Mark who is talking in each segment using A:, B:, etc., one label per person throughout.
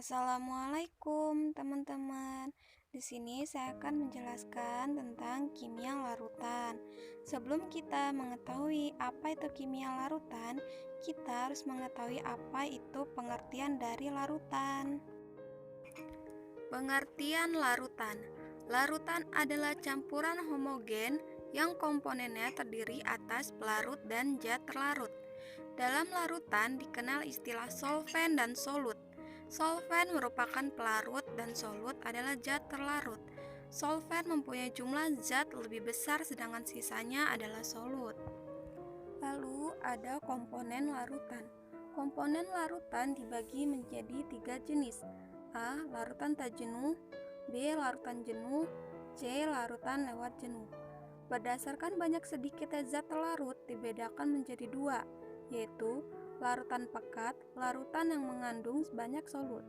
A: Assalamualaikum teman-teman. Di sini saya akan menjelaskan tentang kimia larutan. Sebelum kita mengetahui apa itu kimia larutan, kita harus mengetahui apa itu pengertian dari larutan. Pengertian larutan. Larutan adalah campuran homogen yang komponennya terdiri atas pelarut dan zat terlarut. Dalam larutan dikenal istilah solven dan solut. Solven merupakan pelarut dan solut adalah zat terlarut. Solven mempunyai jumlah zat lebih besar sedangkan sisanya adalah solut. Lalu ada komponen larutan. Komponen larutan dibagi menjadi 3 jenis. A. Larutan tak jenuh, B. Larutan jenuh, C. Larutan lewat jenuh. Berdasarkan banyak sedikitnya zat terlarut dibedakan menjadi 2, yaitu larutan pekat, larutan yang mengandung banyak solut.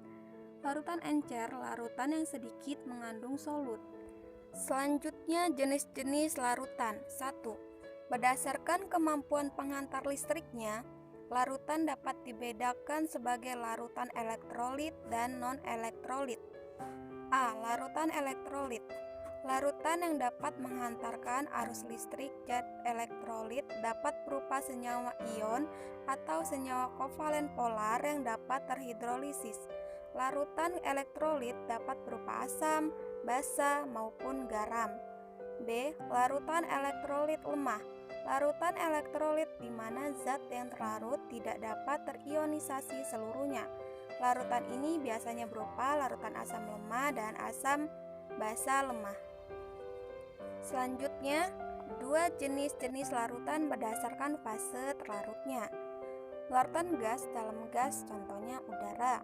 A: Larutan encer, larutan yang sedikit mengandung solut. Selanjutnya jenis-jenis larutan. 1. Berdasarkan kemampuan penghantar listriknya, larutan dapat dibedakan sebagai larutan elektrolit dan non-elektrolit. A. Larutan elektrolit. Larutan yang dapat menghantarkan arus listrik zat elektrolit dapat berupa senyawa ion atau senyawa kovalen polar yang dapat terhidrolisis. Larutan elektrolit dapat berupa asam, basa, maupun garam. B. Larutan elektrolit lemah. Larutan elektrolit di mana zat yang terlarut tidak dapat terionisasi seluruhnya. Larutan ini biasanya berupa larutan asam lemah dan asam basa lemah. Selanjutnya, 2 jenis-jenis larutan berdasarkan fase terlarutnya. Larutan gas dalam gas, contohnya udara.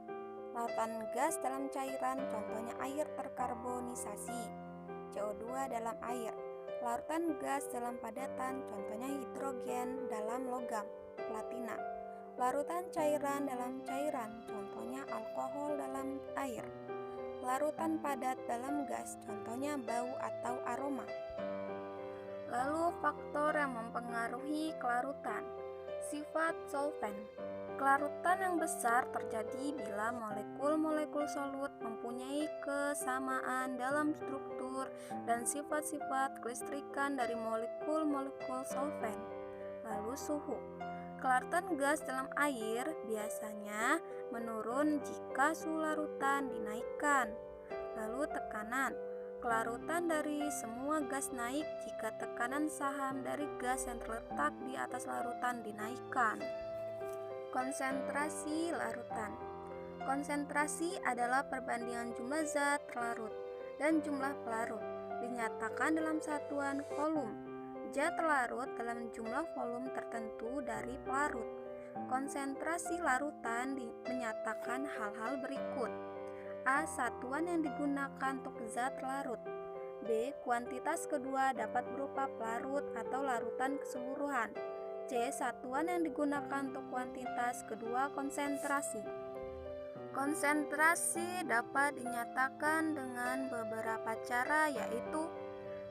A: Larutan gas dalam cairan, contohnya air terkarbonisasi, CO2 dalam air. Larutan gas dalam padatan, contohnya hidrogen dalam logam, platina. Larutan cairan dalam cairan, contohnya alkohol dalam air. Larutan padat dalam gas, contohnya bau atau aroma. Lalu faktor yang mempengaruhi kelarutan. Sifat solven. Kelarutan yang besar terjadi bila molekul-molekul solut mempunyai kesamaan dalam struktur dan sifat-sifat kelistrikan dari molekul-molekul solven. Lalu suhu. Kelarutan gas dalam air biasanya menurun jika suhu larutan dinaikkan. Lalu tekanan. Kelarutan dari semua gas naik jika tekanan saham dari gas yang terletak di atas larutan dinaikkan. Konsentrasi larutan. Konsentrasi adalah perbandingan jumlah zat terlarut dan jumlah pelarut, dinyatakan dalam satuan volum. Zat terlarut dalam jumlah volume tertentu dari pelarut. Konsentrasi larutan menyatakan hal-hal berikut. A. Satuan yang digunakan untuk zat larut. B. Kuantitas kedua dapat berupa pelarut atau larutan keseluruhan. C. Satuan yang digunakan untuk kuantitas kedua konsentrasi. Konsentrasi dapat dinyatakan dengan beberapa cara, yaitu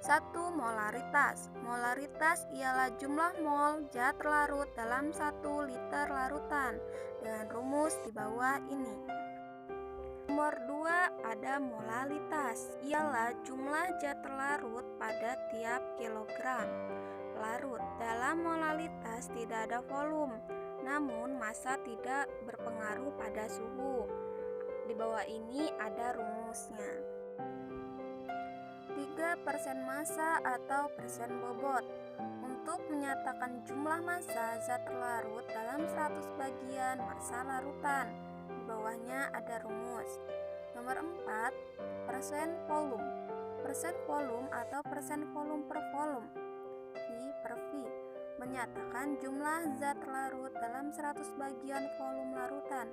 A: 1. Molaritas. Molaritas ialah jumlah mol zat larut dalam 1 liter larutan dengan rumus di bawah ini. Nomor 2 ada molalitas, ialah jumlah zat terlarut pada tiap kilogram larut. Dalam molalitas tidak ada volume, namun massa tidak berpengaruh pada suhu. Di bawah ini ada rumusnya. 3% massa atau persen bobot. Untuk menyatakan jumlah massa zat terlarut dalam 100 bagian massa larutan. Di bawahnya ada rumus. Nomor 4, persen volume. Persen volume atau persen volume per volume, V per V, menyatakan jumlah zat terlarut dalam 100 bagian volume larutan.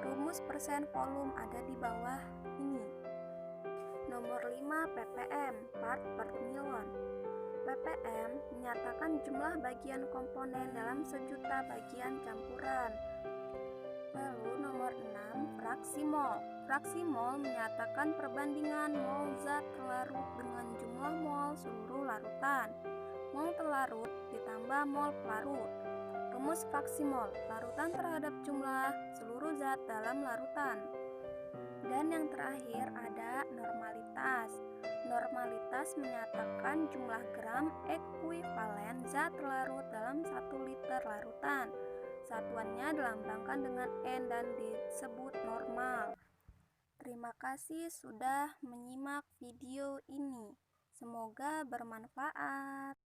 A: Rumus persen volume ada di bawah ini. Nomor 5, ppm, part per million. ppm menyatakan jumlah bagian komponen dalam sejuta bagian campuran. Lalu nomor 6, fraksi mol. Fraksi mol menyatakan perbandingan mol zat terlarut dengan jumlah mol seluruh larutan. Mol terlarut ditambah mol pelarut. Rumus fraksi mol, larutan terhadap jumlah seluruh zat dalam larutan. Dan yang terakhir ada normalitas. Normalitas menyatakan jumlah gram ekuivalen zat larut dalam 1 liter larutan. Satuannya dilambangkan dengan N dan disebut normal. Terima kasih sudah menyimak video ini. Semoga bermanfaat.